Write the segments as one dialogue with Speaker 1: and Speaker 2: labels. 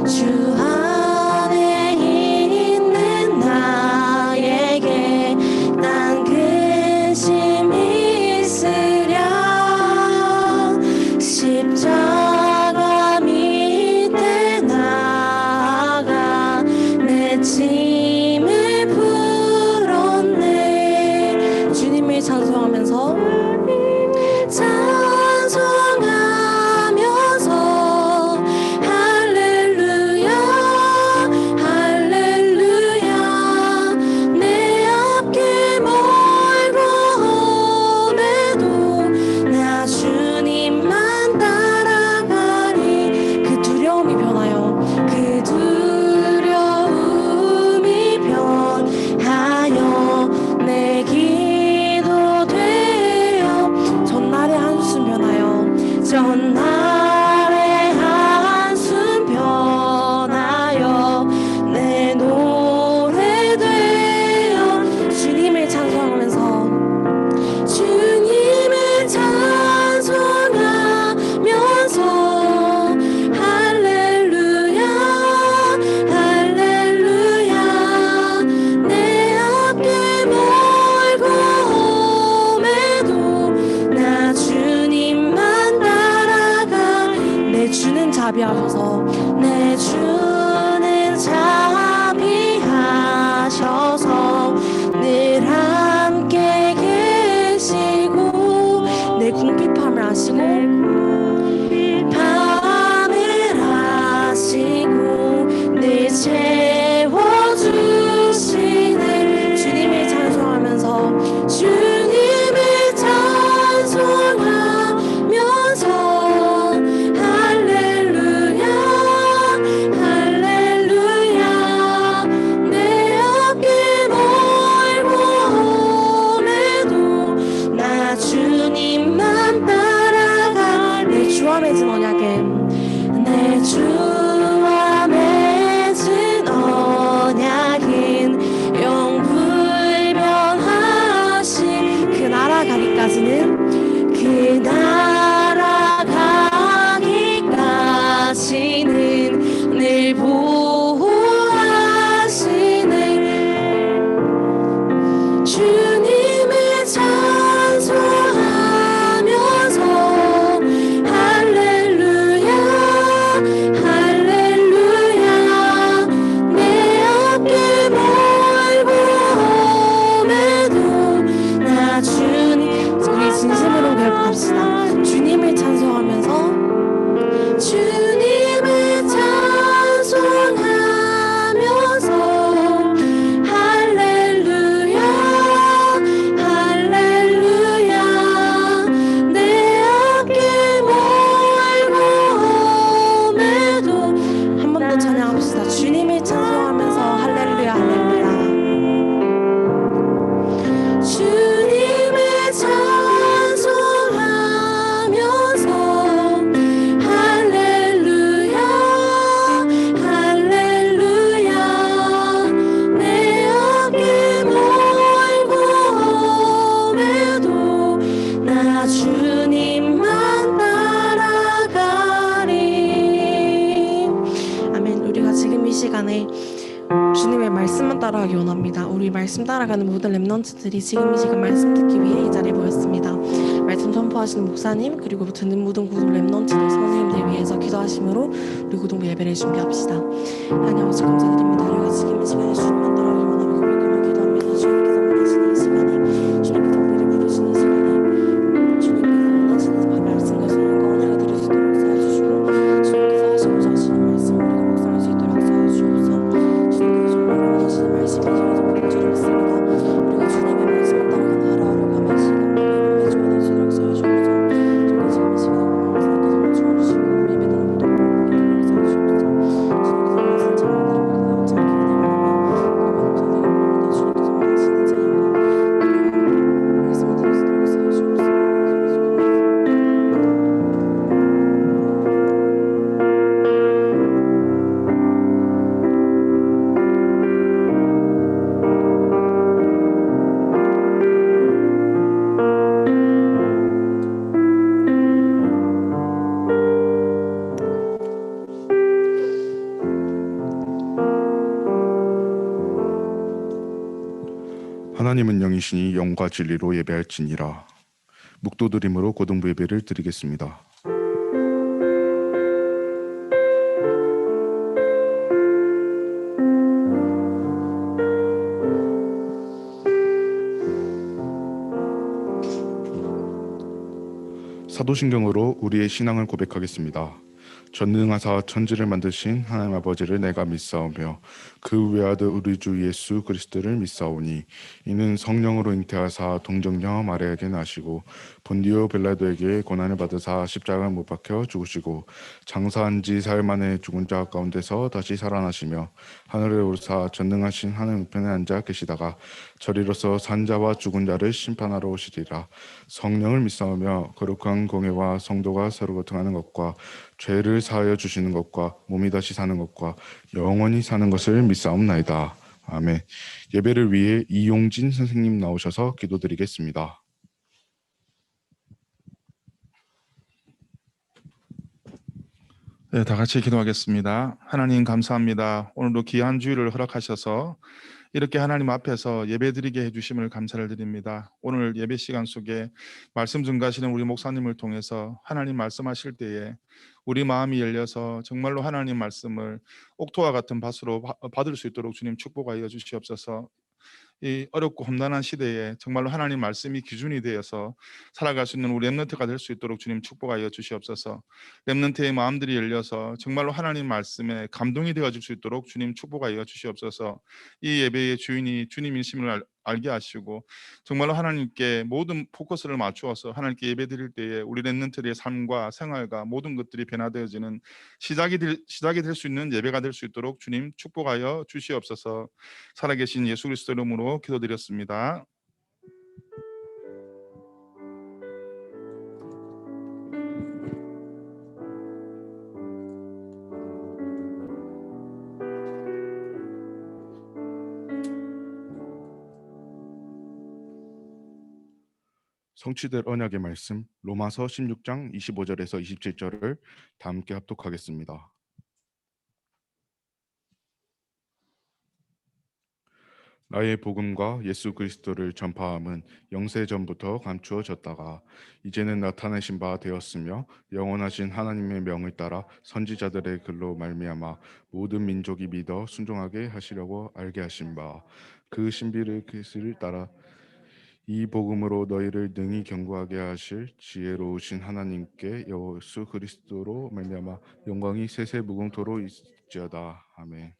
Speaker 1: 주 안에 있는 나에게 난 근심이 있으랴. 십자가 밑에 나아가 내 짐을 풀었네. 주님을 찬송하면서 할렐루야 할렐루야. 내 앞길 멀고 험해도 나 주님만 따라가리. 그 두려움이 변하여 그 두려움이 변하여 내 기도 되어 전날의 한숨 변하여 전날의 한숨 변하여 내 노래 되어 주님을 찬송하면서 주님을 찬송하면서 할렐루야 할렐루야. 내 앞길 멀고 험해도 나 주님만 따라가. 내 주는 자비하셔서 내 주는 자비하셔서 늘 함께 계시고 내 궁핍함을 아시고 밤을 아시고 늘 채워주시네. 주님을 찬송하면서 주님을 찬송하면서 할렐루야 할렐루야. 내 앞길 멀고 험해도 나 주님만 따라가. 내 주와 맺은 언약은 내 주와 맺은 언약은 영불변하신 그 나라 가기까지는 그 나라 가기까지는 늘 보호하시네. 주님을 찬송하면서 할렐루야 할렐루야. 내 앞길 멀고 험해도 나 주님. 우리 진심으로 고백합시다. 주님을 찬송하면서 주님을 찬송하면서 할렐루야 할렐루야. 내 앞길 멀고 험해도 한 번 더 찬양합시다. 주님을 찬송하면서 할렐루야 할렐루야. 주님을 찬송하면서 할렐루야 할렐루야. 내 앞길 멀고 험해도 나 주님만 따라가리. 아멘. 우리가 지금 이 시간에 주님의 말씀만 따라가기 원합니다. 우리 말씀 따라가는 모든 렘넌트들이 지금 이 시간 말씀 듣기 위해 이 자리에 모였습니다. 말씀 선포하시는 목사님 그리고 듣는 모든 구독 렘넌트들 선생님들 위해서 기도하심으로 우리 고등부 예배를 준비합시다. 하나님 아버지 감사드립니다. 우리가 지금 이 시간에 주님만 따라가기 원하며 고백하며 기도합니다. 주님께서 원하시는 이 시간에 주님께서 우리를 부르시는 이 시간에 주님께서 원하시는 말씀과 소원과 언약을 들을 수 있도록 도와주시고 주님께서 하시고자 하시는 말씀 우리가 묵상할 수 있도록 도와주시옵소서. 주님께서 정말 원하시는 말씀이 되어서 보는 줄을 믿습니다. 우리가 주님의 말씀을 따라가는 하루하루가 매 시간 매일 주어질 수 있도록 도와주시옵소서. 주님께서 지금 이 시간에 주님께서 주어주시고 예배드리는 모든 분들께 도와주시옵소서. 주님께서 말씀 잘 들으며 기도하고 잘 기도하며
Speaker 2: 하나님은 영이시니 영과 진리로 예배할지니라. 묵도드림으로 고등부 예배를 드리겠습니다. 사도신경으로 우리의 신앙을 고백하겠습니다. 전능하사 천지를 만드신 하나님 아버지를 내가 믿사오며 그 외아들 우리 주 예수 그리스도를 믿사오니 이는 성령으로 잉태하사 동정녀 마리아에게 나시고 본디오 빌라도에게 고난을 받으사 십자가에 못 박혀 죽으시고 장사한 지 사흘 만에 죽은 자 가운데서 다시 살아나시며 하늘에 오르사 전능하신 하나님 우편에 앉아 계시다가 저리로서 산 자와 죽은 자를 심판하러 오시리라. 성령을 믿사오며 거룩한 공회와 성도가 서로 고통하는 것과 죄를 사하여 주시는 것과 몸이 다시 사는 것과 영원히 사는 것을 믿사옵나이다. 아멘. 예배를 위해 이용진 선생님 나오셔서 기도드리겠습니다.
Speaker 3: 네, 다 같이 기도하겠습니다. 하나님 감사합니다. 오늘도 귀한 주일을 허락하셔서 이렇게 하나님 앞에서 예배드리게 해주심을 감사를 드립니다. 오늘 예배 시간 속에 말씀 증가하시는 우리 목사님을 통해서 하나님 말씀하실 때에 우리 마음이 열려서 정말로 하나님 말씀을 옥토와 같은 밭으로 받을 수 있도록 주님 축복하여 주시옵소서. 이 어렵고 험난한 시대에 정말로 하나님 말씀이 기준이 되어서 살아갈 수 있는 우리 렘넌트가 될 수 있도록 주님 축복하여 주시옵소서. 렘넌트의 마음들이 열려서 정말로 하나님 말씀에 감동이 되어질 수 있도록 주님 축복하여 주시옵소서. 이 예배의 주인이 주님이심을 알게 하시고 정말로 하나님께 모든 포커스를 맞추어서 하나님께 예배드릴 때에 우리 렘넌트의 삶과 생활과 모든 것들이 변화되어지는 시작이 될 수 있는 예배가 될 수 있도록 주님 축복하여 주시옵소서. 살아계신 예수 그리스도 이름으로 기도드렸습니다.
Speaker 2: 성취될 언약의 말씀 로마서 16장 25절에서 27절을 다 함께 합독하겠습니다. 나의 복음과 예수 그리스도를 전파함은 영세 전부터 감추어졌다가 이제는 나타내신 바 되었으며 영원하신 하나님의 명을 따라 선지자들의 글로 말미암아 모든 민족이 믿어 순종하게 하시려고 알게 하신 바 그 신비를 따라 이 복음으로 너희를 능히 견고하게 하실 지혜로우신 하나님께 예수 그리스도로 말미암아 영광이 세세 무궁토로 있지어다. 아멘.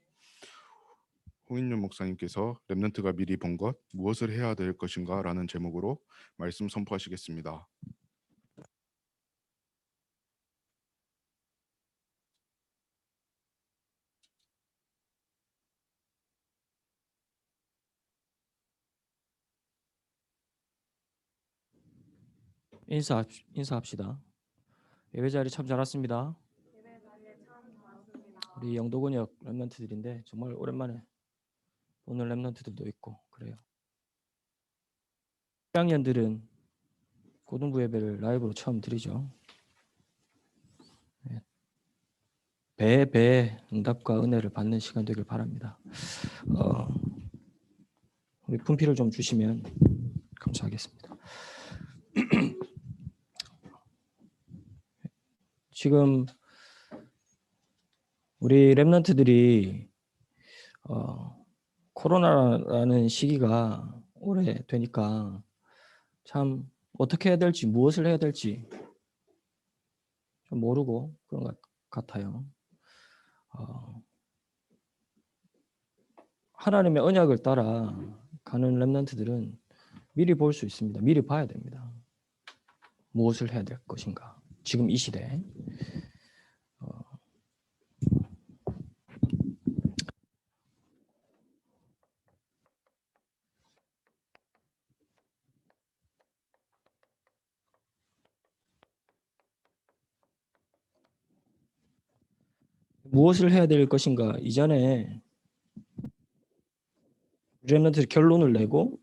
Speaker 2: 홍인윤 목사님께서 렘넌트가 미리 본 것 무엇을 해야 될 것인가 라는 제목으로 말씀 선포하시겠습니다.
Speaker 4: 인사합시다. 예배 자리 참 잘 왔습니다. 우리 영도군역 렘넌트들인데 정말 오랜만에 오늘 렘넌트들도 있고 그래요. 1학년들은 고등부 예배를 라이브로 처음 드리죠. 배의 응답과 은혜를 받는 시간 되길 바랍니다. 우리 분필을 좀 주시면 감사하겠습니다. 지금 우리 렘넌트들이 코로나라는 시기가 오래 되니까 참 어떻게 해야 될지 무엇을 해야 될지 좀 모르고 그런 것 같아요. 하나님의 언약을 따라 가는 렘넌트들은 미리 볼 수 있습니다. 미리 봐야 됩니다. 무엇을 해야 될 것인가. 지금 이 시대에. 무엇을 해야 될 것인가. 이전에 렘넌트들이 결론을 내고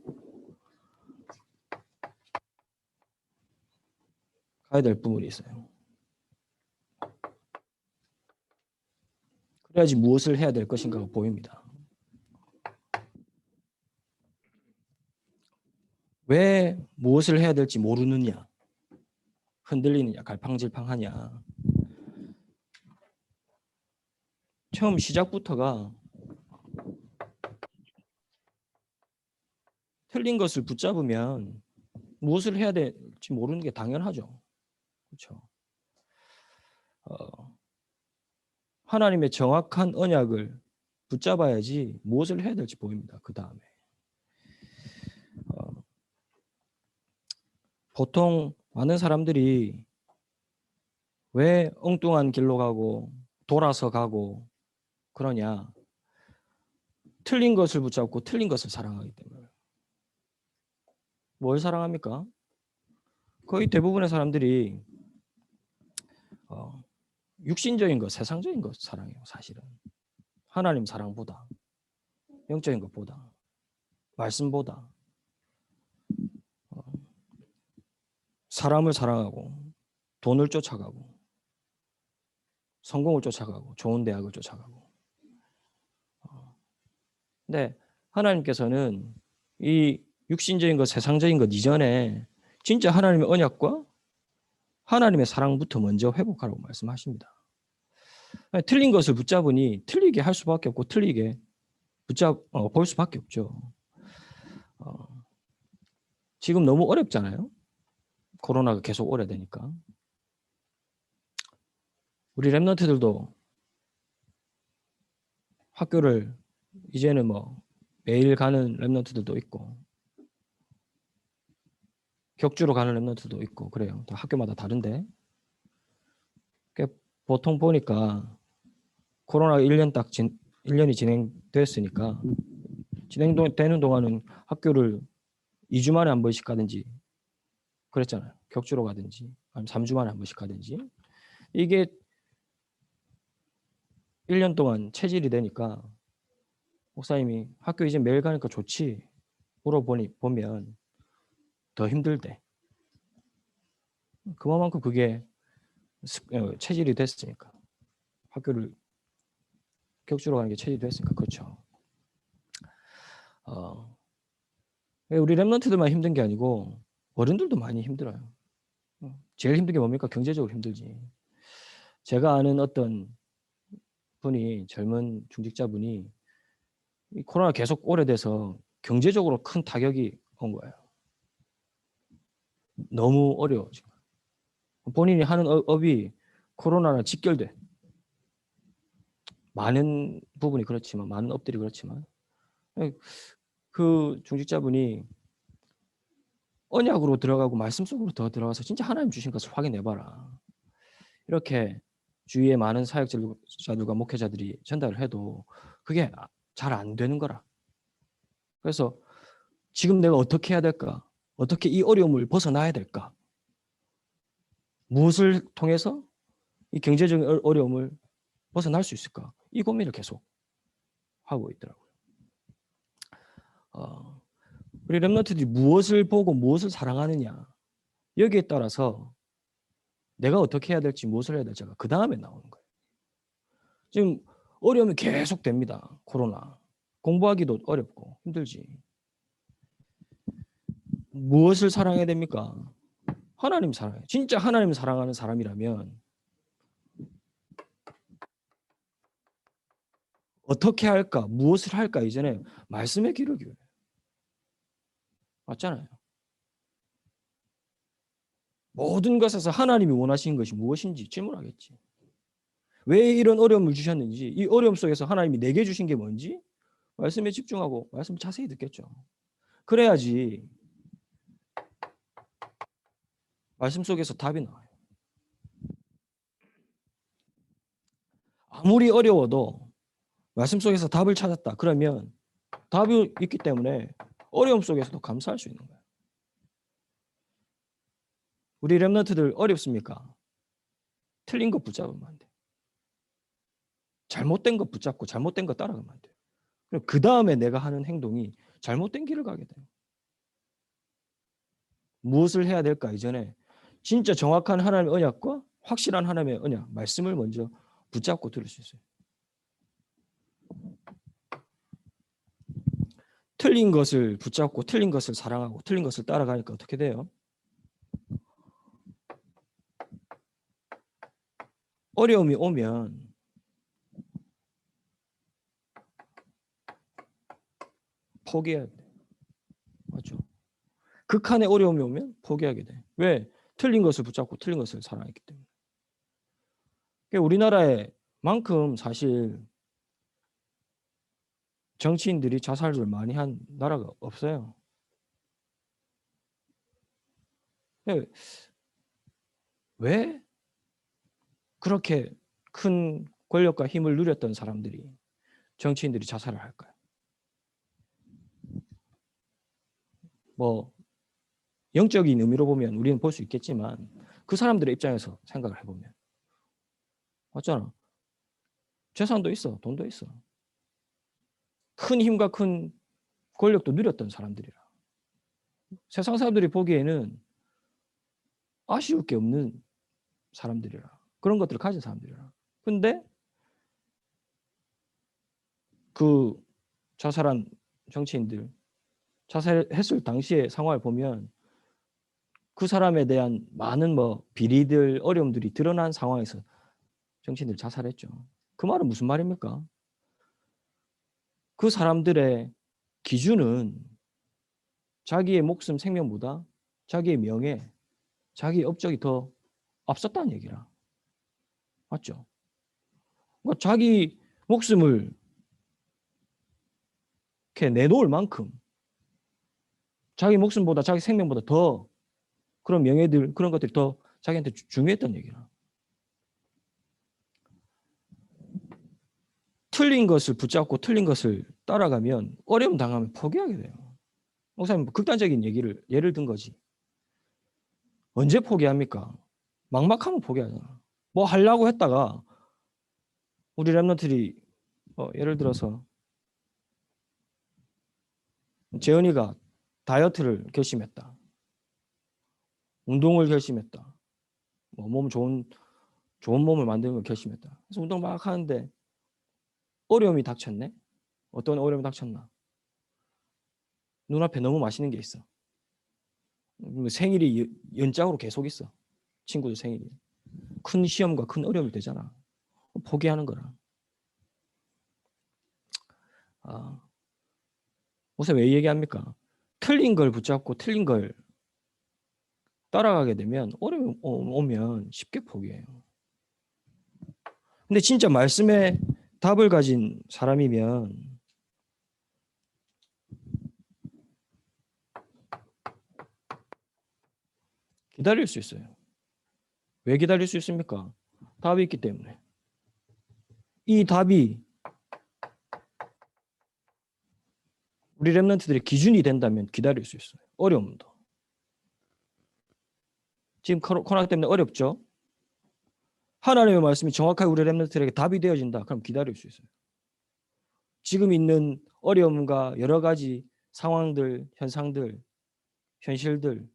Speaker 4: 가야 될 부분이 있어요. 그래야지 무엇을 해야 될 것인가가 보입니다. 왜 무엇을 해야 될지 모르느냐, 흔들리느냐, 갈팡질팡하냐. 처음 시작부터가 틀린 것을 붙잡으면 무엇을 해야 될지 모르는 게 당연하죠. 그렇죠? 하나님의 정확한 언약을 붙잡아야지 무엇을 해야 될지 보입니다. 그 다음에 보통 많은 사람들이 왜 엉뚱한 길로 가고 돌아서 가고 그러냐? 틀린 것을 붙잡고 틀린 것을 사랑하기 때문에. 뭘 사랑합니까? 거의 대부분의 사람들이 육신적인 것, 세상적인 것 사랑해요. 사실은 하나님 사랑보다, 영적인 것보다, 말씀보다 사람을 사랑하고 돈을 쫓아가고 성공을 쫓아가고 좋은 대학을 쫓아가고. 근데 하나님께서는 이 육신적인 것, 세상적인 것 이전에 진짜 하나님의 언약과 하나님의 사랑부터 먼저 회복하라고 말씀하십니다. 틀린 것을 붙잡으니 틀리게 할 수밖에 없고 틀리게 볼 수밖에 없죠. 지금 너무 어렵잖아요. 코로나가 계속 오래되니까. 우리 랩런트들도 학교를 이제는 뭐 매일 가는 랩런트들도 있고 격주로 가는 랩런트도 있고 그래요. 또 학교마다 다른데 보통 보니까 코로나 1년이 진행됐으니까 진행되는 동안은 학교를 2주 만에 한 번씩 가든지 그랬잖아요. 격주로 가든지 아니면 3주 만에 한 번씩 가든지. 이게 1년 동안 체질이 되니까 목사님이 학교 이제 매일 가니까 좋지 보면 더 힘들대. 그만큼 그게 체질이 됐으니까. 학교를 격주로 가는 게 체질이 됐으니까. 그렇죠. 우리 랩런트들만 힘든 게 아니고 어른들도 많이 힘들어요. 제일 힘든 게 뭡니까? 경제적으로 힘들지. 제가 아는 어떤 분이 젊은 중직자분이 이 코로나 계속 오래돼서 경제적으로 큰 타격이 온 거예요. 너무 어려워 지금. 본인이 하는 업이 코로나랑 직결돼. 많은 부분이 그렇지만 많은 업들이 그렇지만 그 중직자분이 언약으로 들어가고 말씀 속으로 더 들어가서 진짜 하나님 주신 것을 확인해봐라. 이렇게 주위에 많은 사역자들과 목회자들이 전달을 해도 그게 잘 안 되는 거라. 그래서 지금 내가 어떻게 해야 될까? 어떻게 이 어려움을 벗어나야 될까? 무엇을 통해서 이 경제적인 어려움을 벗어날 수 있을까? 이 고민을 계속 하고 있더라고요. 우리 랩런트들이 무엇을 보고 무엇을 사랑하느냐 여기에 따라서 내가 어떻게 해야 될지 무엇을 해야 될지가 그 다음에 나오는 거예요. 지금 어려움이 계속 됩니다. 코로나. 공부하기도 어렵고 힘들지. 무엇을 사랑해야 됩니까? 하나님 사랑해. 진짜 하나님 사랑하는 사람이라면 어떻게 할까? 무엇을 할까? 이전에 말씀에 귀를 기울여요. 맞잖아요. 모든 것에서 하나님이 원하시는 것이 무엇인지 질문하겠지. 왜 이런 어려움을 주셨는지, 이 어려움 속에서 하나님이 내게 주신 게 뭔지 말씀에 집중하고 말씀 자세히 듣겠죠. 그래야지 말씀 속에서 답이 나와요. 아무리 어려워도 말씀 속에서 답을 찾았다. 그러면 답이 있기 때문에 어려움 속에서도 감사할 수 있는 거예요. 우리 랩런트들 어렵습니까? 틀린 것 붙잡으면 안 돼. 잘못된 것 붙잡고 잘못된 것 따라가면 안 돼요. 그럼 그 다음에 내가 하는 행동이 잘못된 길을 가게 돼요. 무엇을 해야 될까 이전에 진짜 정확한 하나님의 언약과 확실한 하나님의 언약, 말씀을 먼저 붙잡고 들을 수 있어요. 틀린 것을 붙잡고 틀린 것을 사랑하고 틀린 것을 따라가니까 어떻게 돼요? 어려움이 오면 포기해야 돼. 맞죠? 극한의 어려움이 오면 포기하게 돼. 왜? 틀린 것을 붙잡고 틀린 것을 사랑했기 때문에. 그러니까 우리나라에 만큼 사실 정치인들이 자살을 많이 한 나라가 없어요. 왜 그렇게 큰 권력과 힘을 누렸던 사람들이 정치인들이 자살을 할까요? 뭐 영적인 의미로 보면 우리는 볼 수 있겠지만 그 사람들의 입장에서 생각을 해보면 맞잖아. 재산도 있어, 돈도 있어. 큰 힘과 큰 권력도 누렸던 사람들이라. 세상 사람들이 보기에는 아쉬울 게 없는 사람들이라. 그런 것들을 가진 사람들이라. 근데 그 자살한 정치인들, 자살했을 당시의 상황을 보면 그 사람에 대한 많은 뭐 비리들, 어려움들이 드러난 상황에서 정치인들 자살했죠. 그 말은 무슨 말입니까? 그 사람들의 기준은 자기의 목숨, 생명보다 자기의 명예, 자기의 업적이 더 앞섰다는 얘기라. 맞죠? 그러니까 자기 목숨을 이렇게 내놓을 만큼 자기 목숨보다 자기 생명보다 더 그런 명예들, 그런 것들이 더 자기한테 중요했던 얘기라. 틀린 것을 붙잡고 틀린 것을 따라가면 어려움 당하면 포기하게 돼요. 목사님 극단적인 예를 든 거지. 언제 포기합니까? 막막하면 포기하잖아. 뭐 하려고 했다가 우리 랩런트들이 예를 들어서 재현이가 다이어트를 결심했다. 운동을 결심했다. 뭐 몸 좋은 몸을 만드는 걸 결심했다. 그래서 운동 막 하는데 어려움이 닥쳤네. 어떤 어려움이 닥쳤나? 눈앞에 너무 맛있는 게 있어. 생일이 연장으로 계속 있어. 친구들 생일이. 큰 시험과 큰 어려움이 되잖아. 포기하는 거라. 무슨 왜 얘기합니까? 틀린 걸 붙잡고 틀린 걸 따라가게 되면 어려움이 오면 쉽게 포기해요. 근데 진짜 말씀에 답을 가진 사람이면 기다릴 수 있어요. 왜 기다릴 수 있습니까? 답이 있기 때문에. 이 답이 우리 랩런트들의 기준이 된다면 기다릴 수 있어요. 어려움도. 지금 코로나 때문에 어렵죠? 하나님의 말씀이 정확하게 우리 랩런트들에게 답이 되어진다. 그럼 기다릴 수 있어요. 지금 있는 어려움과 여러 가지 상황들, 현상들, 현실들,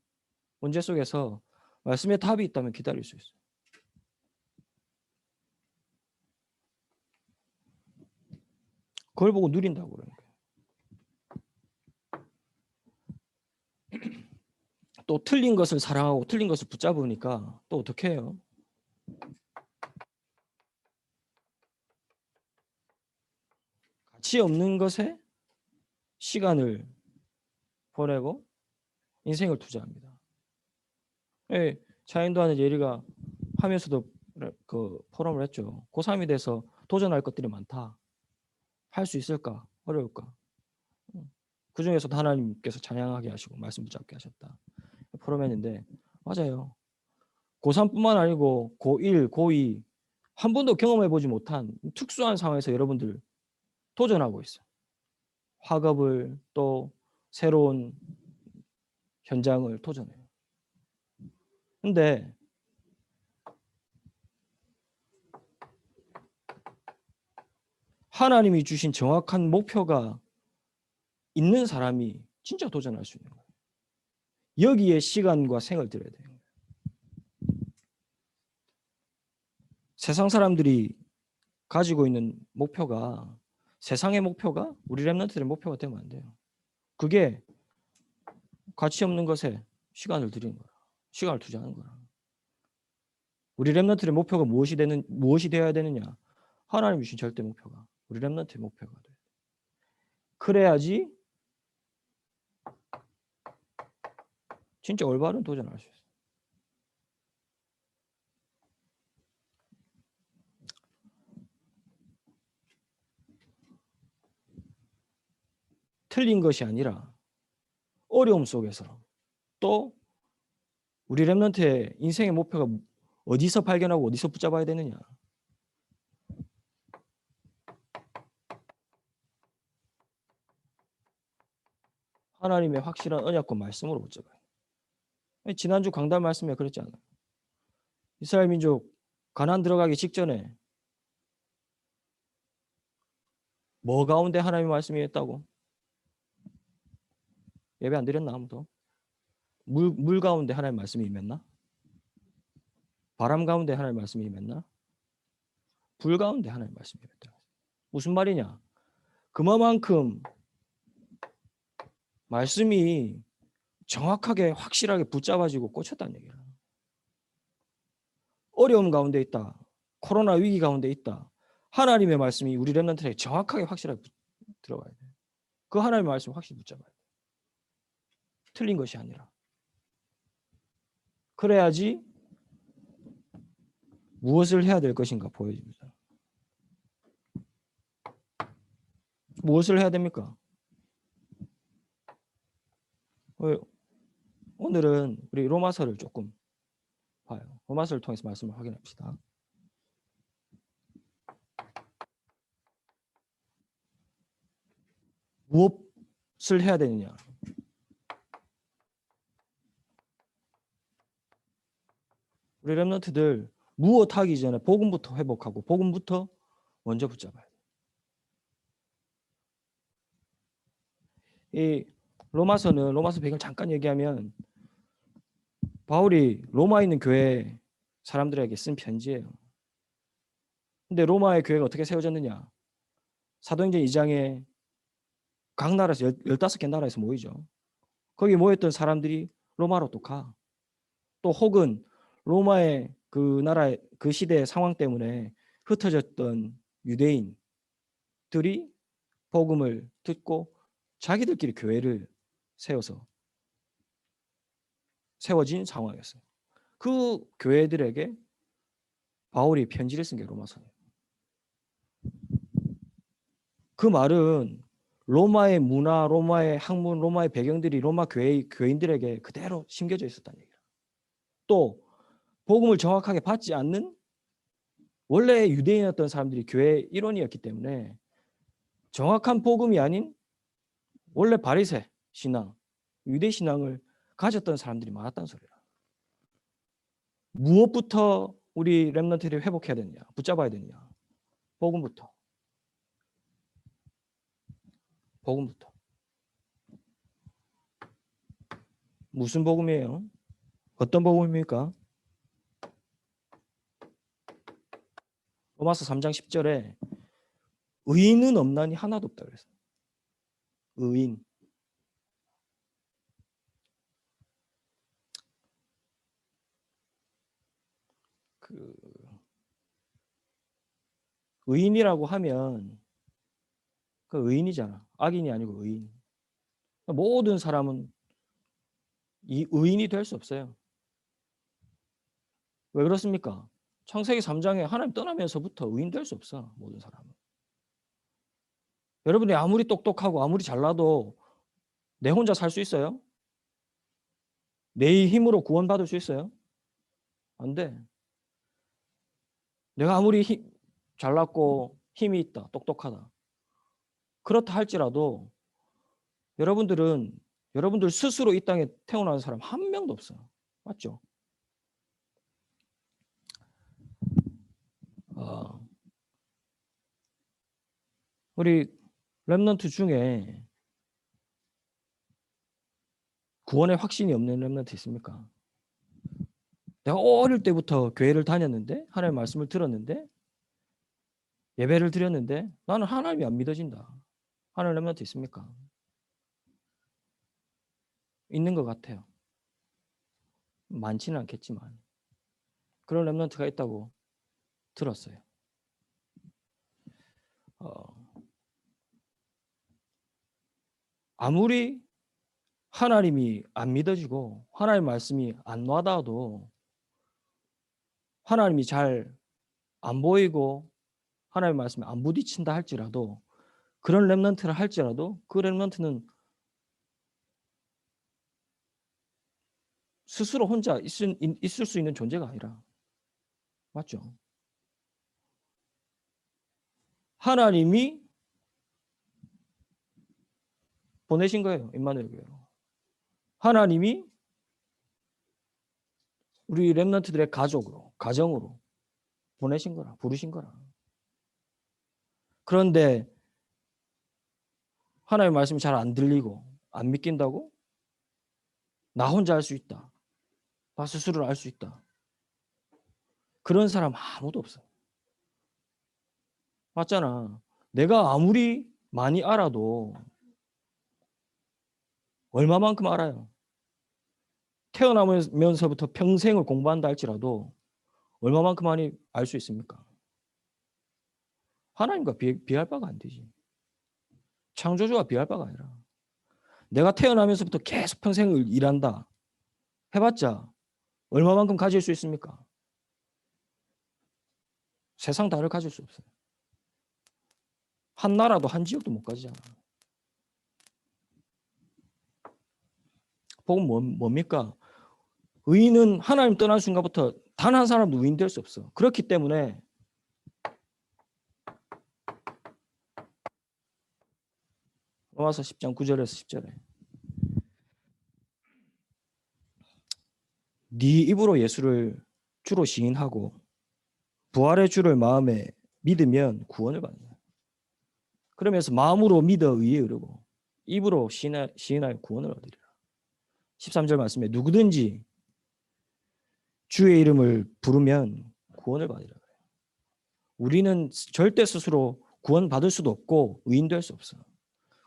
Speaker 4: 문제 속에서 말씀의 답이 있다면 기다릴 수 있어요. 그걸 보고 누린다고 그러는 거예요. 또 틀린 것을 사랑하고 틀린 것을 붙잡으니까 또 어떻게 해요? 가치 없는 것에 시간을 보내고 인생을 투자합니다. 예, 차인도하는 예리가 하면서도 그 포럼을 했죠. 고3이 돼서 도전할 것들이 많다. 할 수 있을까? 어려울까? 그 중에서도 하나님께서 찬양하게 하시고 말씀 붙잡게 하셨다. 포럼 했는데 맞아요. 고3뿐만 아니고 고1, 고2 한 번도 경험해보지 못한 특수한 상황에서 여러분들 도전하고 있어요. 학업을 또 새로운 현장을 도전해요. 근데 하나님이 주신 정확한 목표가 있는 사람이 진짜 도전할 수 있는 거예요. 여기에 시간과 생을 들여야 돼요. 세상 사람들이 가지고 있는 목표가 세상의 목표가 우리 랩런트들의 목표가 되면 안 돼요. 그게 가치 없는 것에 시간을 들이는 거라. 시간을 투자하는 거라. 우리 렘넌트의 목표가 무엇이 되어야 되느냐? 하나님 주신 절대 목표가 우리 렘넌트의 목표가 돼. 그래야지 진짜 올바른 도전을 할 수 있어요. 틀린 것이 아니라 어려움 속에서 또 우리 렘넌트의 인생의 목표가 어디서 발견하고 어디서 붙잡아야 되느냐? 하나님의 확실한 언약과 말씀으로 붙잡아요. 지난주 강단 말씀에 그랬지 않아요? 이스라엘 민족 가나안 들어가기 직전에 뭐 가운데 하나님의 말씀이 있다고? 예배 안 드렸나 아무도? 물 가운데 하나님의 말씀이 임했나? 바람 가운데 하나님의 말씀이 임했나? 불 가운데 하나님의 말씀이 임했다. 무슨 말이냐? 그만큼 말씀이 정확하게 확실하게 붙잡아지고 꽂혔다는 얘기야. 어려움 가운데 있다. 코로나 위기 가운데 있다. 하나님의 말씀이 우리 렘넌트에게 정확하게 확실하게 들어가야 돼. 그 하나님의 말씀 확실히 붙잡아야 돼. 틀린 것이 아니라. 그래야지 무엇을 해야 될 것인가 보여집니다. 무엇을 해야 됩니까? 오늘은 우리 로마서를 조금 봐요. 로마서를 통해서 말씀을 확인합시다. 무엇을 해야 되느냐? 우리 렘넌트들 무엇 하기 전에 복음부터 회복하고 복음부터 먼저 붙잡아야 돼. 이 로마서 배경을 잠깐 얘기하면 바울이 로마에 있는 교회 사람들에게 쓴 편지예요. 근데 로마의 교회가 어떻게 세워졌느냐? 사도행전 2장에 각 나라에서 15개 나라에서 모이죠. 거기 모였던 사람들이 로마로 또 가. 또 혹은 로마의 그 나라의 그 시대의 상황 때문에 흩어졌던 유대인들이 복음을 듣고 자기들끼리 교회를 세워진 상황이었어요. 그 교회들에게 바울이 편지를 쓴 게 로마서예요. 그 말은 로마의 문화, 로마의 학문, 로마의 배경들이 로마 교인들에게 그대로 심겨져 있었다는 얘기예요. 또 복음을 정확하게 받지 않는 원래 유대인이었던 사람들이 교회의 일원이었기 때문에 정확한 복음이 아닌 원래 바리새 신앙, 유대 신앙을 가졌던 사람들이 많았다는 소리라. 무엇부터 우리 렘넌트를 회복해야 되느냐? 붙잡아야 되느냐? 복음부터. 복음부터. 무슨 복음이에요? 어떤 복음입니까? 로마서 3장 10절에 의인은 없나니 하나도 없다 그랬어요. 의인. 의인이라고 하면 그 의인이잖아. 악인이 아니고 의인. 모든 사람은 이 의인이 될 수 없어요. 왜 그렇습니까? 창세기 3장에 하나님 떠나면서부터 의인 될 수 없어. 모든 사람은. 여러분이 아무리 똑똑하고 아무리 잘나도 내 혼자 살 수 있어요? 내 힘으로 구원받을 수 있어요? 안 돼. 내가 아무리 잘났고 힘이 있다, 똑똑하다. 그렇다 할지라도 여러분들 스스로 이 땅에 태어나는 사람 한 명도 없어. 맞죠? 우리 렘넌트 중에 구원의 확신이 없는 렘넌트 있습니까? 내가 어릴 때부터 교회를 다녔는데 하나님의 말씀을 들었는데 예배를 드렸는데 나는 하나님이 안 믿어진다. 하는 렘넌트 있습니까? 있는 것 같아요. 많지는 않겠지만 그런 렘넌트가 있다고 들었어요. 아무리 하나님이 안 믿어지고 하나님 말씀이 안 와닿아도 하나님이 잘 안 보이고 하나님 말씀에 안 부딪힌다 할지라도 그런 렘넌트를 할지라도 그 렘넌트는 스스로 혼자 있을 수 있는 존재가 아니라 맞죠? 하나님이 보내신 거예요. 임마누엘 교회로. 하나님이 우리 렘넌트들의 가족으로 가정으로 보내신 거라 부르신 거라. 그런데 하나님의 말씀이 잘 안 들리고 안 믿긴다고 나 혼자 할 수 있다. 나 스스로 알 수 있다. 그런 사람 아무도 없어요. 맞잖아. 내가 아무리 많이 알아도 얼마만큼 알아요. 태어나면서부터 평생을 공부한다 할지라도 얼마만큼 많이 알 수 있습니까? 하나님과 비할 바가 안 되지. 창조주와 비할 바가 아니라 내가 태어나면서부터 계속 평생을 일한다 해봤자 얼마만큼 가질 수 있습니까? 세상 다를 가질 수 없어요. 한 나라도 한 지역도 못 가지잖아. 복음 뭡니까? 의인은 하나님 떠난 순간부터 단 한 사람도 의인 될 수 없어. 그렇기 때문에 로마서 10장 9절에서 10절에 네 입으로 예수를 주로 시인하고 부활의 주를 마음에 믿으면 구원을 받는다. 그러면서 마음으로 믿어 의에 이르고 입으로 시인하여 구원을 얻으리라. 13절 말씀에 누구든지 주의 이름을 부르면 구원을 받으리라. 우리는 절대 스스로 구원받을 수도 없고 의인 될 수 없어.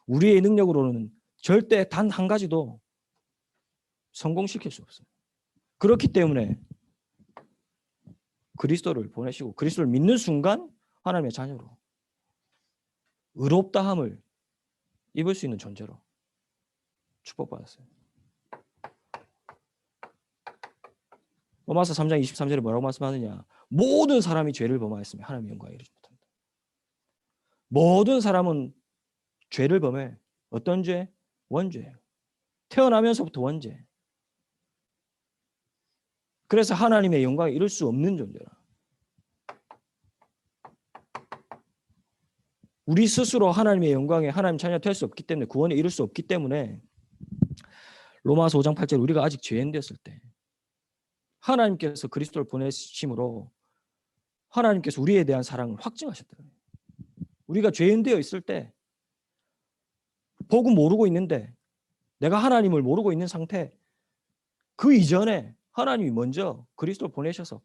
Speaker 4: 우리의 능력으로는 절대 단 한 가지도 성공시킬 수 없어요. 그렇기 때문에 그리스도를 보내시고 그리스도를 믿는 순간 하나님의 자녀로 의롭다함을 입을 수 있는 존재로 축복받았어요. 로마서 3장 23절에 뭐라고 말씀하느냐? 모든 사람이 죄를 범하였으며 하나님의 영광에 이르지 못한다. 모든 사람은 죄를 범해. 어떤 죄? 원죄예요. 태어나면서부터 원죄. 그래서 하나님의 영광에 이룰 수 없는 존재라. 우리 스스로 하나님의 영광에 하나님 자녀 될 수 없기 때문에 구원에 이룰 수 없기 때문에 로마서 5장 8절 우리가 아직 죄인 됐을 때 하나님께서 그리스도를 보내심으로 하나님께서 우리에 대한 사랑을 확증하셨다. 우리가 죄인 되어 있을 때 복음 모르고 있는데 내가 하나님을 모르고 있는 상태 그 이전에 하나님이 먼저 그리스도를 보내셔서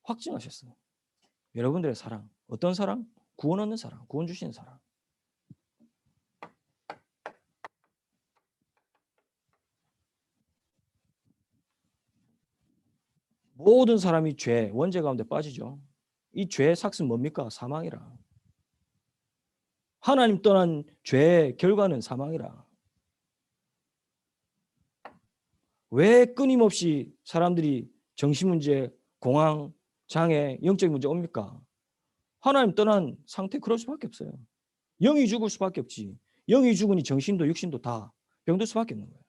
Speaker 4: 확증하셨어요. 여러분들의 사랑. 어떤 사랑? 구원 얻는 사랑. 구원 주시는 사랑. 모든 사람이 죄, 원죄 가운데 빠지죠. 이 죄의 삭은 뭡니까? 사망이라. 하나님 떠난 죄의 결과는 사망이라. 왜 끊임없이 사람들이 정신문제, 공황, 장애, 영적인 문제 옵니까? 하나님 떠난 상태 그럴 수밖에 없어요. 영이 죽을 수밖에 없지. 영이 죽으니 정신도 육신도 다 병들 수밖에 없는 거예요.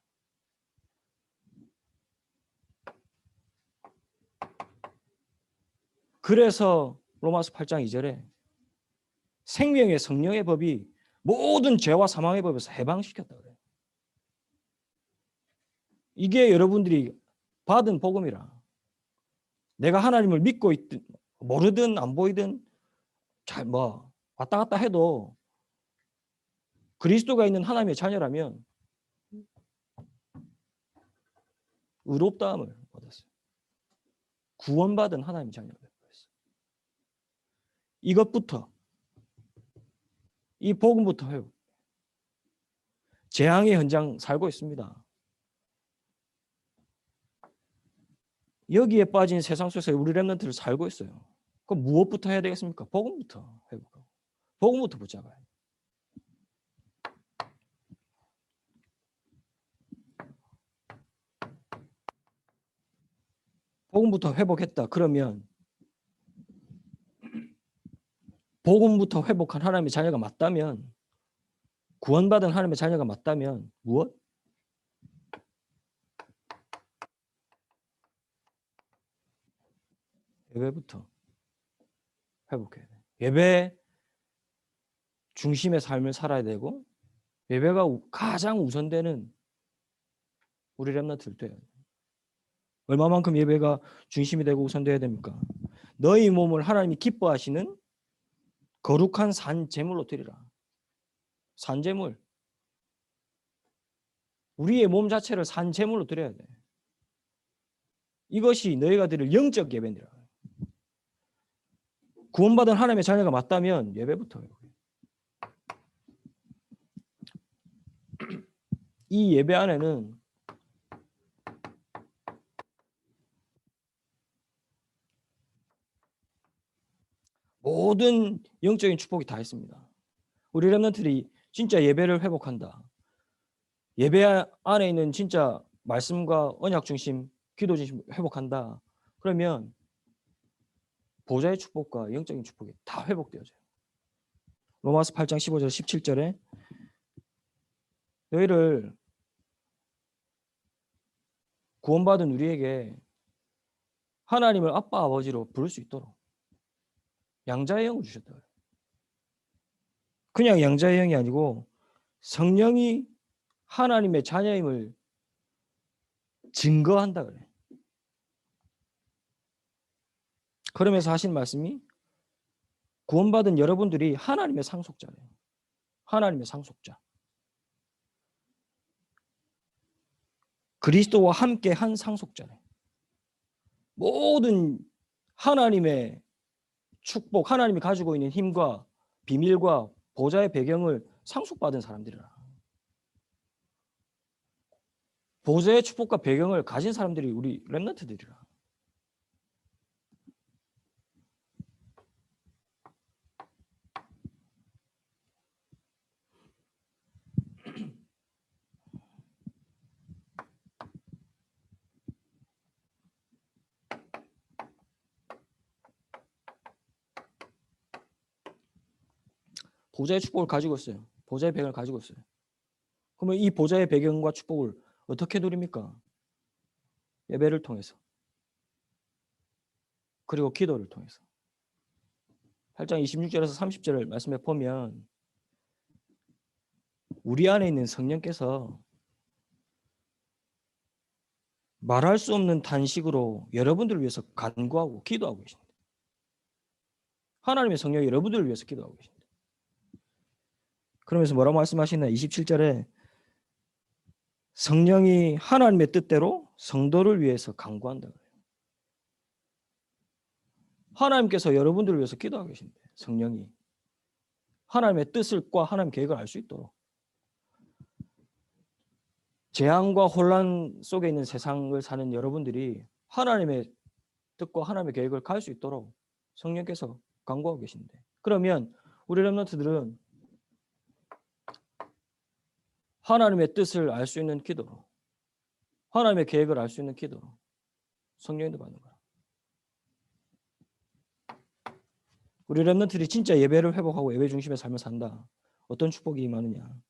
Speaker 4: 그래서 로마서 8장 2절에 생명의 성령의 법이 모든 죄와 사망의 법에서 해방시켰다 그래요. 이게 여러분들이 받은 복음이라. 내가 하나님을 믿고 있든 모르든 안 보이든 잘 왔다 갔다 해도 그리스도가 있는 하나님의 자녀라면 의롭다함을 얻었어요. 구원받은 하나님의 자녀가 됐어요. 이것부터 이 복음부터 해요. 재앙의 현장 살고 있습니다. 여기에 빠진 세상 속에서 우리 렘넌트를 살고 있어요. 그럼 무엇부터 해야 되겠습니까? 복음부터 회복하고 복음부터 붙잡아야 돼요. 복음부터 회복했다. 그러면 복음부터 회복한 하나님의 자녀가 맞다면, 구원받은 하나님의 자녀가 맞다면 무엇? 예배부터 회복해야 돼. 예배 중심의 삶을 살아야 되고 예배가 가장 우선되는 우리 렘넌트들 돼요. 얼마만큼 예배가 중심이 되고 우선돼야 됩니까? 너희 몸을 하나님이 기뻐하시는 거룩한 산 제물로 드리라. 산 제물. 우리의 몸 자체를 산 제물로 드려야 돼. 이것이 너희가 드릴 영적 예배니라. 구원받은 하나님의 자녀가 맞다면 예배부터 해요. 이 예배 안에는 모든 영적인 축복이 다 있습니다. 우리 렘넌트들이 진짜 예배를 회복한다. 예배 안에 있는 진짜 말씀과 언약 중심, 기도 중심 회복한다. 그러면 보좌의 축복과 영적인 축복이 다 회복되어져요. 로마서 8장 15절 17절에 너희를 구원받은 우리에게 하나님을 아빠 아버지로 부를 수 있도록 양자의 영을 주셨다. 그냥 양자의 영이 아니고 성령이 하나님의 자녀임을 증거한다 그래. 그러면서 하신 말씀이 구원받은 여러분들이 하나님의 상속자래요. 하나님의 상속자. 그리스도와 함께 한 상속자래. 모든 하나님의 축복, 하나님이 가지고 있는 힘과 비밀과 보좌의 배경을 상속받은 사람들이라. 보좌의 축복과 배경을 가진 사람들이 우리 렘넌트들이라. 보좌의 축복을 가지고 있어요. 보좌의 배경을 가지고 있어요. 그러면 이 보좌의 배경과 축복을 어떻게 누립니까? 예배를 통해서. 그리고 기도를 통해서. 8장 26절에서 30절을 말씀해 보면 우리 안에 있는 성령께서 말할 수 없는 단식으로 여러분들을 위해서 간구하고 기도하고 계십니다. 하나님의 성령이 여러분들을 위해서 기도하고 계십니다. 그러면서 뭐라고 말씀하시나 27절에 성령이 하나님의 뜻대로 성도를 위해서 간구한다. 하나님께서 여러분들을 위해서 기도하고 계신데 성령이 하나님의 뜻과 하나님의 계획을 알 수 있도록 재앙과 혼란 속에 있는 세상을 사는 여러분들이 하나님의 뜻과 하나님의 계획을 갈 수 있도록 성령께서 간구하고 계신데 그러면 우리 렘넌트들은 하나님의 뜻을 알 수 있는 기도로 하나님의 계획을 알 수 있는 기도로 성령인도 받는 거야. 우리 렘넌트들이 진짜 예배를 회복하고 예배 중심의 삶을 산다. 어떤 축복이 임하느냐.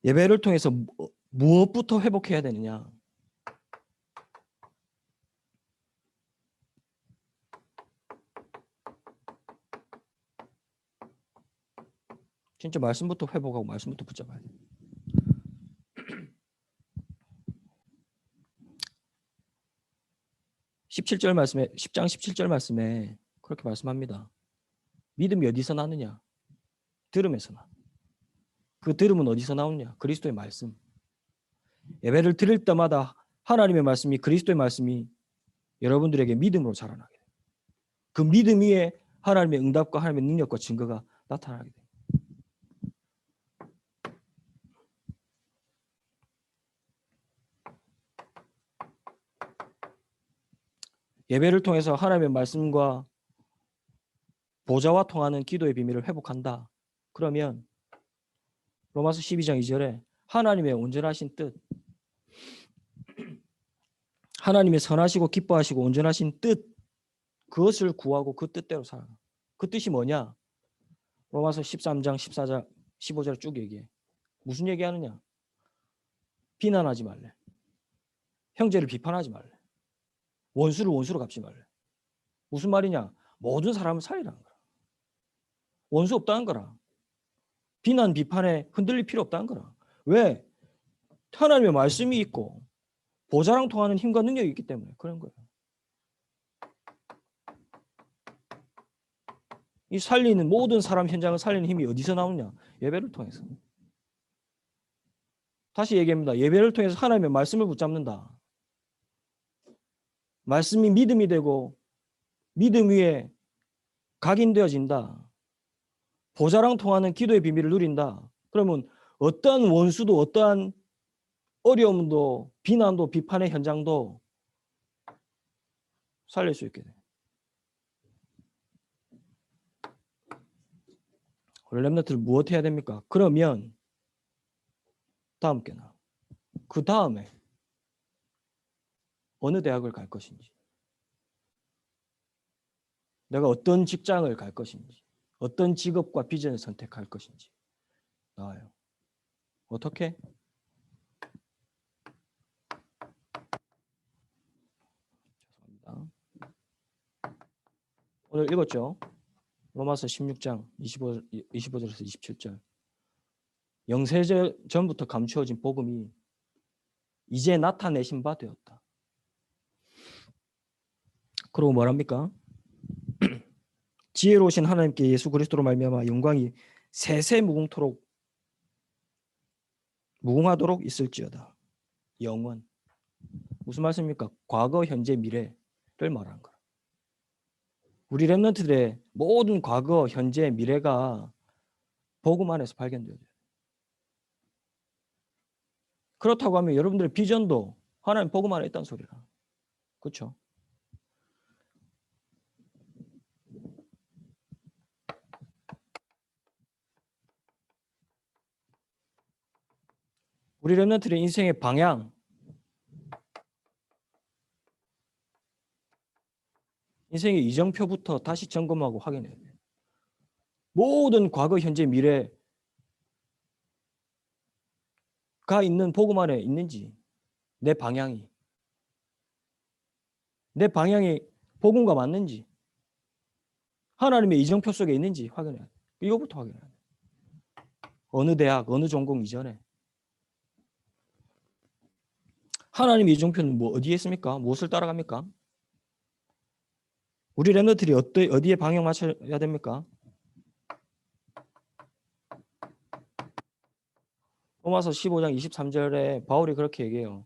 Speaker 4: 예배를 통해서 무엇부터 회복해야 되느냐. 진짜 말씀부터 회복하고 말씀부터 붙잡아야 돼. 17절 말씀에 10장 17절 말씀에 그렇게 말씀합니다. 믿음이 어디서 나느냐? 들음에서 나. 그 들음은 어디서 나오느냐? 그리스도의 말씀. 예배를 드릴 때마다 하나님의 말씀이 그리스도의 말씀이 여러분들에게 믿음으로 자라나게 돼요. 그 믿음 위에 하나님의 응답과 하나님의 능력과 증거가 나타나게 돼요. 예배를 통해서 하나님의 말씀과 보좌와 통하는 기도의 비밀을 회복한다. 그러면 로마서 12장 2절에 하나님의 온전하신 뜻, 하나님의 선하시고 기뻐하시고 온전하신 뜻, 그것을 구하고 그 뜻대로 살아. 그 뜻이 뭐냐? 로마서 13장 14절 15절 쭉 얘기해. 무슨 얘기하느냐? 비난하지 말래. 형제를 비판하지 말래. 원수를 원수로 갚지 말래. 무슨 말이냐? 모든 사람을 살리라는 거라. 원수 없다는 거라. 비난 비판에 흔들릴 필요 없다는 거라. 왜? 하나님의 말씀이 있고 보좌랑 통하는 힘과 능력이 있기 때문에 그런 거예요. 이 살리는 모든 사람 현장을 살리는 힘이 어디서 나오느냐? 예배를 통해서. 다시 얘기합니다. 예배를 통해서 하나님의 말씀을 붙잡는다. 말씀이 믿음이 되고 믿음 위에 각인되어진다. 보좌랑 통하는 기도의 비밀을 누린다. 그러면 어떠한 원수도 어떠한 어려움도 비난도 비판의 현장도 살릴 수 있게 돼. 렘넌트를 무엇 해야 됩니까? 그러면 다음 게나 그 다음에 어느 대학을 갈 것인지, 내가 어떤 직장을 갈 것인지, 어떤 직업과 비전을 선택할 것인지 나와요. 어떻게? 죄송합니다. 오늘 읽었죠? 로마서 16장 25절에서 27절. 영세절 전부터 감추어진 복음이 이제 나타내신 바 되었다. 그리고 뭐랍니까? 지혜로우신 하나님께 예수 그리스도로 말미암아 영광이 세세 무궁하도록 있을지어다. 영원. 무슨 말씀입니까? 과거, 현재, 미래를 말하는 거라. 우리 렘넌트들의 모든 과거, 현재, 미래가 복음 안에서 발견되어야 돼요. 그렇다고 하면 여러분들의 비전도 하나님 복음 안에 있다는 소리라. 그렇죠? 우리 렘넌트의 인생의 방향, 인생의 이정표부터 다시 점검하고 확인해야 돼요. 모든 과거, 현재, 미래가 있는 복음 안에 있는지, 내 방향이 복음과 맞는지, 하나님의 이정표 속에 있는지 확인해야 돼요. 이거부터 확인해야 돼요. 어느 대학, 어느 전공 이전에. 하나님의 이정표는 어디에 있습니까? 무엇을 따라갑니까? 우리 렘너들이 어디에 방향 맞춰야 됩니까? 로마서 15장 23절에 바울이 그렇게 얘기해요.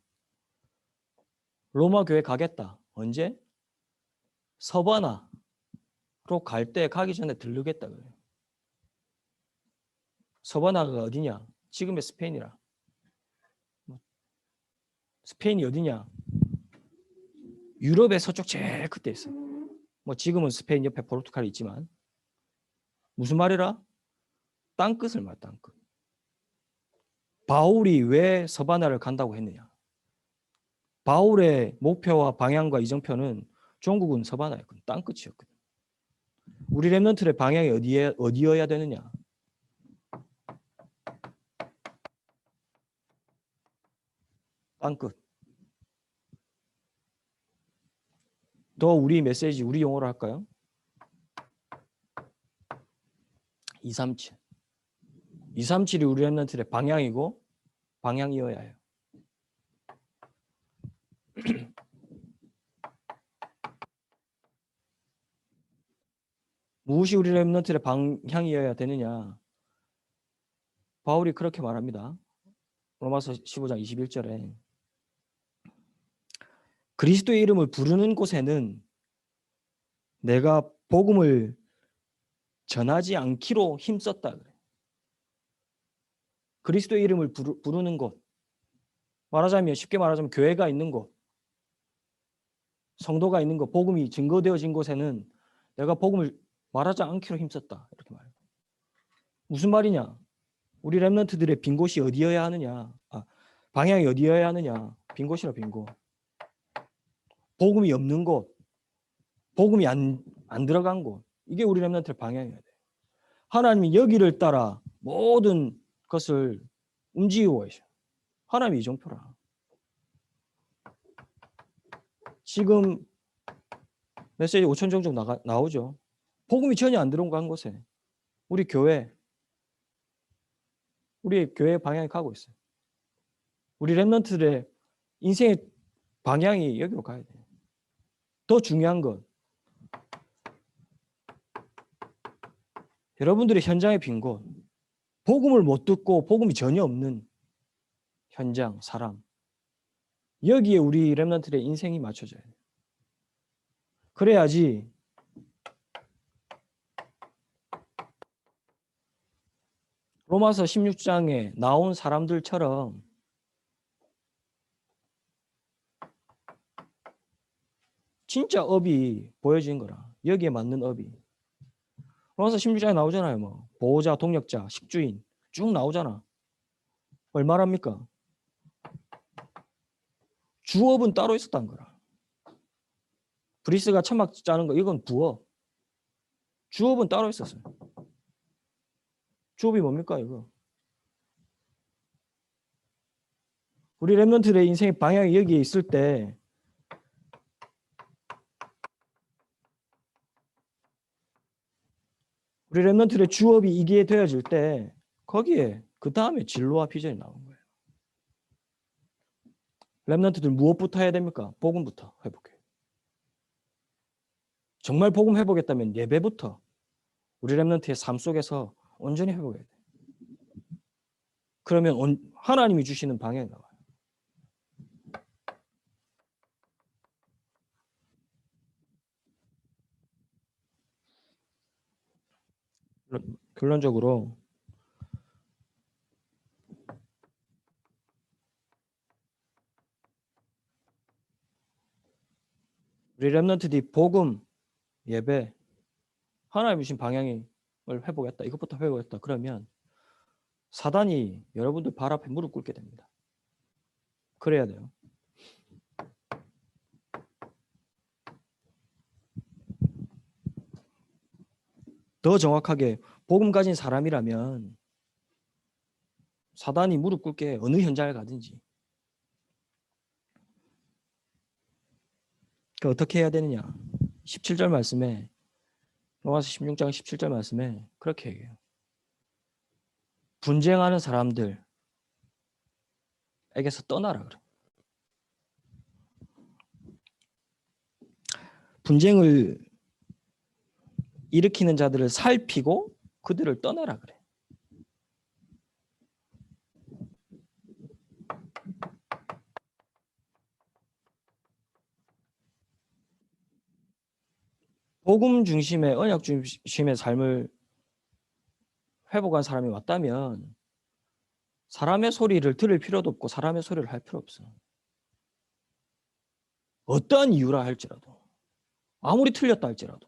Speaker 4: 로마 교회 가겠다. 언제? 서바나로 갈 때 가기 전에 들르겠다 그래요. 서바나가 어디냐? 지금의 스페인이라. 스페인이 어디냐? 유럽의 서쪽 제일 끝에 있어요. 지금은 스페인 옆에 포르투갈이 있지만 무슨 말이라? 땅끝을 말 땅끝. 바울이 왜 서바나를 간다고 했느냐? 바울의 목표와 방향과 이정표는 종국은 서바나였거든. 땅끝이었거든. 우리 렘넌트의 방향이 어디여야 되느냐? 땅끝. 더 우리 메시지, 우리 용어로 할까요? 237. 237이 우리 렘넌트의 방향이고 방향이어야 해요. 무엇이 우리 렘넌트의 방향이어야 되느냐? 바울이 그렇게 말합니다. 로마서 15장 21절에 그리스도의 이름을 부르는 곳에는 내가 복음을 전하지 않기로 힘썼다 그래. 그리스도의 이름을 부르는 곳, 쉽게 말하자면 교회가 있는 곳, 성도가 있는 것, 복음이 증거되어진 곳에는 내가 복음을 말하지 않기로 힘썼다. 이렇게 말해요. 무슨 말이냐? 우리 렘넌트들의 빈 곳이 어디여야 하느냐? 방향이 어디여야 하느냐? 빈 곳이라 빈 곳. 복음이 없는 곳, 복음이 안 들어간 곳. 이게 우리 렘넌트의 방향이어야 돼요. 하나님이 여기를 따라 모든 것을 움직이고 계셔. 하나님이 이정표라. 지금 메시지 5천 정도 나오죠. 복음이 전혀 안 들어온 곳에 우리 교회 방향이 가고 있어요. 우리 렘넌트들의 인생의 방향이 여기로 가야 돼요. 더 중요한 건 여러분들의 현장의 빈 곳, 복음을 못 듣고 복음이 전혀 없는 현장, 사람, 여기에 우리 렘넌트들의 인생이 맞춰져야 돼요. 그래야지 로마서 16장에 나온 사람들처럼 진짜 업이 보여진 거라. 여기에 맞는 업이. 로마서 16장에 나오잖아요. 뭐 보호자, 동력자, 식주인 쭉 나오잖아. 얼마랍니까? 주업은 따로 있었다는 거라. 브리스가 천막 짜는 거 이건 부업. 주업은 따로 있었어요. 주업이 뭡니까 이거? 우리 렘넌트들의 인생의 방향이 여기에 있을 때 우리 렘넌트들의 주업이 이게 되어질 때 거기에 그 다음에 진로와 비전이 나오는 거예요. 렘넌트들 무엇부터 해야 됩니까? 복음부터 회복해요. 정말 복음 회복했다면 예배부터 우리 렘넌트의 삶 속에서 온전히 회복해야 돼요. 그러면 하나님이 주시는 방향이 나와요. 결론적으로 우리 렘넌트들이 복음, 예배, 하나님 주신 방향을 회복했다. 이것부터 회복했다. 그러면 사단이 여러분들 발 앞에 무릎 꿇게 됩니다. 그래야 돼요. 더 정확하게 복음 가진 사람이라면 사단이 무릎 꿇게 어느 현장을 가든지. 그 어떻게 해야 되느냐? 17절 말씀에 로마서 16장 17절 말씀에 그렇게 얘기해요. 분쟁하는 사람들에게서 떠나라 그래. 분쟁을 일으키는 자들을 살피고 그들을 떠나라 그래. 복음 중심의 언약 중심의 삶을 회복한 사람이 왔다면 사람의 소리를 들을 필요도 없고 사람의 소리를 할 필요 없어. 어떠한 이유라 할지라도 아무리 틀렸다 할지라도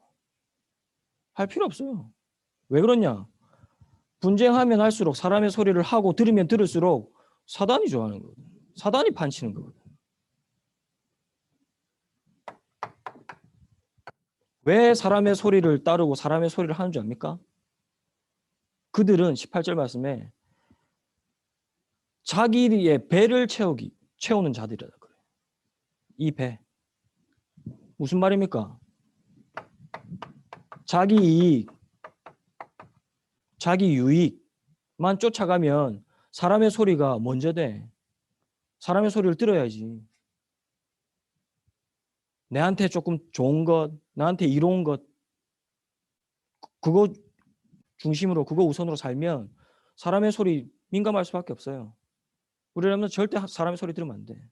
Speaker 4: 할 필요 없어요. 왜 그러냐? 분쟁하면 할수록 사람의 소리를 하고 들으면 들을수록 사단이 좋아하는 거거든. 사단이 판치는 거거든. 왜 사람의 소리를 따르고 사람의 소리를 하는 줄 압니까? 그들은 18절 말씀에 자기의 배를 채우는 자들이라 그래요. 이 배. 무슨 말입니까? 자기 이익, 자기 유익만 쫓아가면 사람의 소리가 먼저 돼. 사람의 소리를 들어야지. 내한테 조금 좋은 것, 나한테 이로운 것, 그거 중심으로, 그거 우선으로 살면 사람의 소리 민감할 수밖에 없어요. 우리라면 절대 사람의 소리 들으면 안 돼.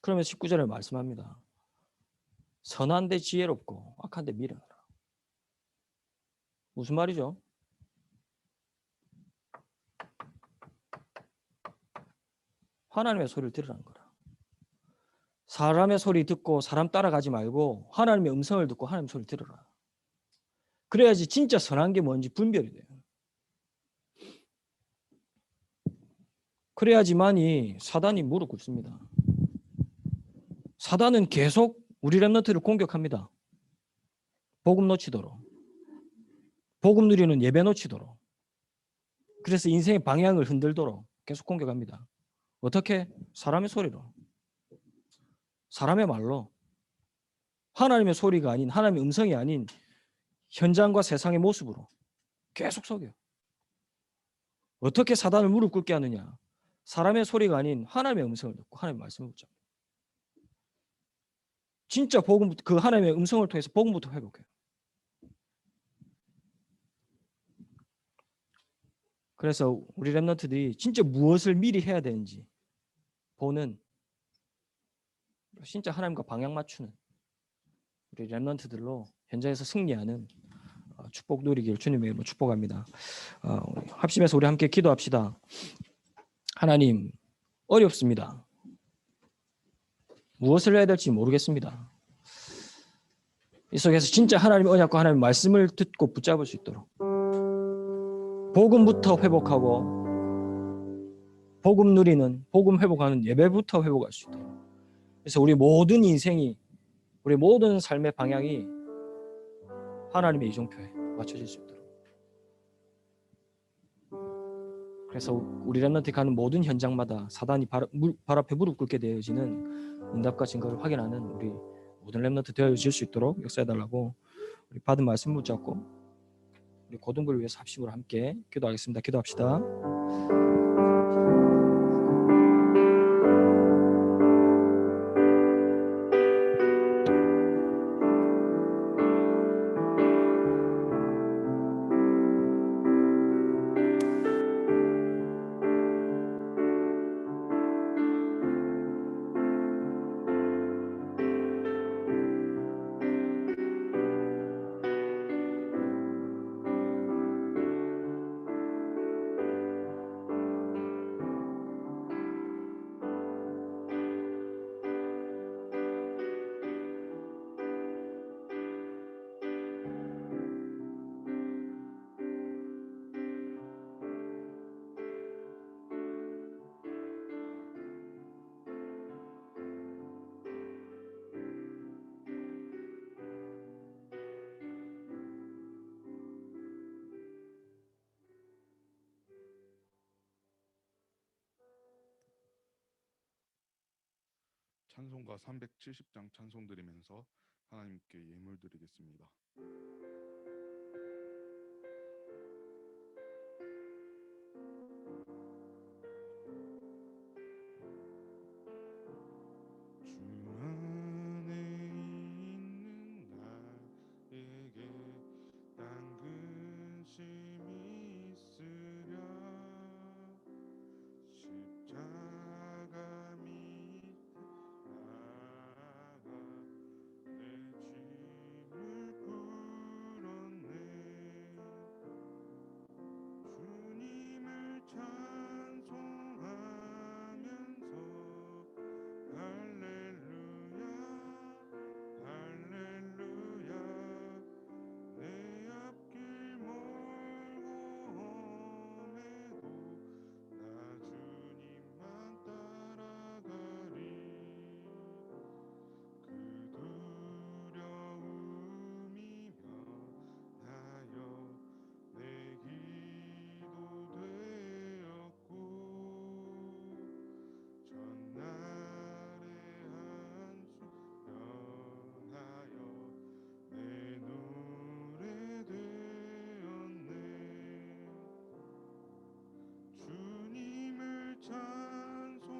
Speaker 4: 그러면 19절에 말씀합니다. 선한데 지혜롭고 악한데 미련하라. 무슨 말이죠? 하나님의 소리를 들으라는 거라. 사람의 소리 듣고 사람 따라가지 말고 하나님의 음성을 듣고 하나님의 소리를 들으라. 그래야지 진짜 선한 게 뭔지 분별이 돼요. 그래야지만이 사단이 무릎 꿇습니다. 사단은 계속 우리 렘넌트를 공격합니다. 복음 놓치도록. 복음 누리는 예배 놓치도록. 그래서 인생의 방향을 흔들도록 계속 공격합니다. 어떻게? 사람의 소리로. 사람의 말로. 하나님의 소리가 아닌, 하나님의 음성이 아닌 현장과 세상의 모습으로 계속 속여. 어떻게 사단을 무릎 꿇게 하느냐? 사람의 소리가 아닌 하나님의 음성을 듣고 하나님의 말씀을 붙잡고. 진짜 복음, 그 하나님의 음성을 통해서 복음부터 회복해요. 그래서 우리 렘넌트들이 진짜 무엇을 미리 해야 되는지 보는, 진짜 하나님과 방향 맞추는 우리 렘넌트들로 현장에서 승리하는 축복 누리길 주님의 이름으로 축복합니다. 합심해서 우리 함께 기도합시다. 하나님, 어렵습니다. 무엇을 해야 될지 모르겠습니다. 이 속에서 진짜 하나님의 언약과 하나님의 말씀을 듣고 붙잡을 수 있도록 복음부터 회복하고 복음 누리는, 복음 회복하는 예배부터 회복할 수 있도록. 그래서 우리 모든 인생이, 우리 모든 삶의 방향이 하나님의 이정표에 맞춰질 수 있도록. 그래서 우리 렘넌트 가는 모든 현장마다 사단이 발 앞에 무릎 꿇게 되어지는 응답과 증거를 확인하는 우리 모든 렘넌트 되어질 수 있도록 역사해달라고 우리 받은 말씀 붙잡고 우리 고등부를 위해서 합심으로 함께 기도하겠습니다. 기도합시다.
Speaker 2: 찬송가 370장 찬송 드리면서 하나님께 예물 드리겠습니다. 주 안에 있는 나에게 당근 심이 있으랴 십자가 밑에 나가 내 짐을 풀었네 주님을 찬송하면서 할렐루야 할렐루야 내 앞길 멀고 험해도 나 주님만 따라가리 그 두려움이 면하여 내 기도 되었고 전날의 한숨 면하여 내 노래 되었네 주님을 찬송하면서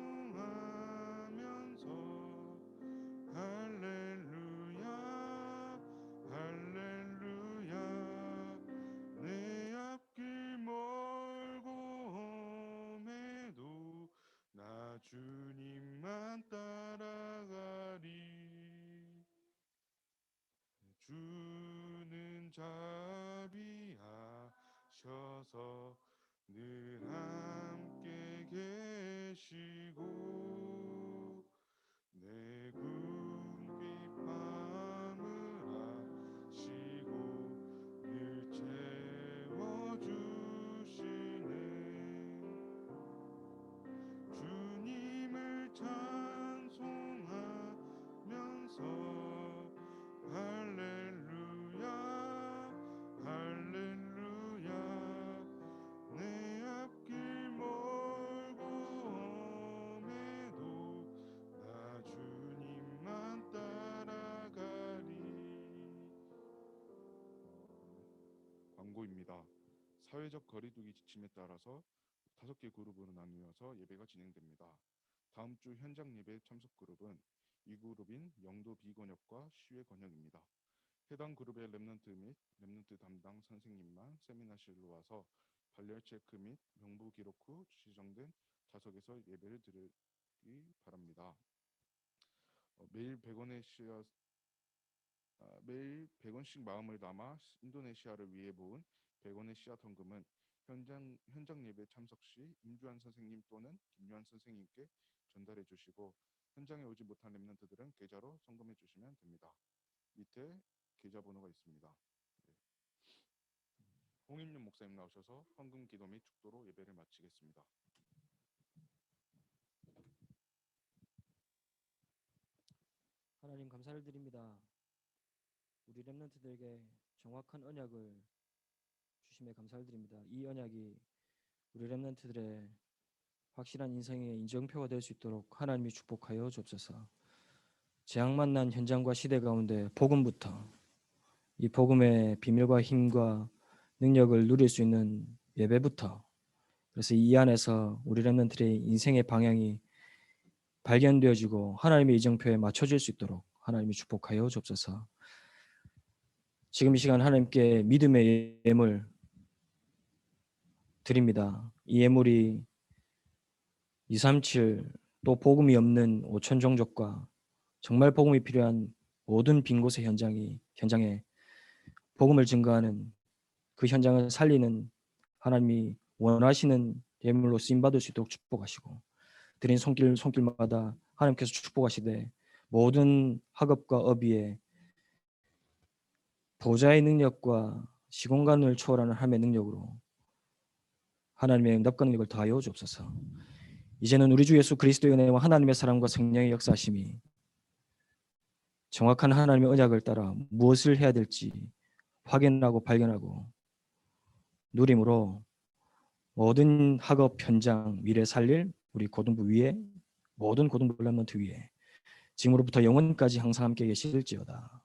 Speaker 2: 할렐루야 할렐루야 내 앞길 멀고 험해도 나 주님만 따라가리 주는 자비하셔서 늘 함께 계시고 예보입니다. 사회적 거리두기 지침에 따라서 5개 그룹으로 나누어서 예배가 진행됩니다. 다음 주 현장 예배 참석 그룹은 2그룹인 영도 비권역과 시외 권역입니다. 해당 그룹의 렘넌트 및 렘넌트 담당 선생님만 세미나실로 와서 발열 체크 및 명부 기록 후 지정된 좌석에서 예배를 드리기 바랍니다. 매일 100원씩 마음을 담아 인도네시아를 위해 모은 100원의 씨앗 헌금은 현장 예배 참석 시 임주환 선생님 또는 김유한 선생님께 전달해 주시고 현장에 오지 못한 렘넌트들은 계좌로 송금해 주시면 됩니다. 밑에 계좌번호가 있습니다. 네. 홍인윤 목사님 나오셔서 헌금 기도 및 축도로 예배를 마치겠습니다.
Speaker 4: 하나님 감사를 드립니다. 우리 렘넌트들에게 정확한 언약을 주심에 감사를 드립니다. 이 언약이 우리 렘넌트들의 확실한 인생의 인정표가 될 수 있도록 하나님이 축복하여 주옵소서. 재앙 만난 현장과 시대 가운데 복음부터 이 복음의 비밀과 힘과 능력을 누릴 수 있는 예배부터, 그래서 이 안에서 우리 렘넌트의 인생의 방향이 발견되어지고 하나님의 이정표에 맞춰질 수 있도록 하나님이 축복하여 주옵소서. 지금 이 시간 하나님께 믿음의 예물 드립니다. 이 예물이 237 또 복음이 없는 5천 종족과 정말 복음이 필요한 모든 빈 곳의 현장에 복음을 증거하는 그 현장을 살리는 하나님이 원하시는 예물로 쓰임받을 수 있도록 축복하시고, 드린 손길마다 하나님께서 축복하시되 모든 학업과 업위에 보좌의 능력과 시공간을 초월하는 하나님의 능력으로 하나님의 응답과 능력을 더하여 주옵소서. 이제는 우리 주 예수 그리스도의 은혜와 하나님의 사랑과 성령의 역사하심이 정확한 하나님의 언약을 따라 무엇을 해야 될지 확인하고 발견하고 누림으로 모든 학업 현장 미래 살릴 우리 고등부 위에 모든 고등부 렘넌트 위에 지금으로부터 영원까지 항상 함께 계실지어다.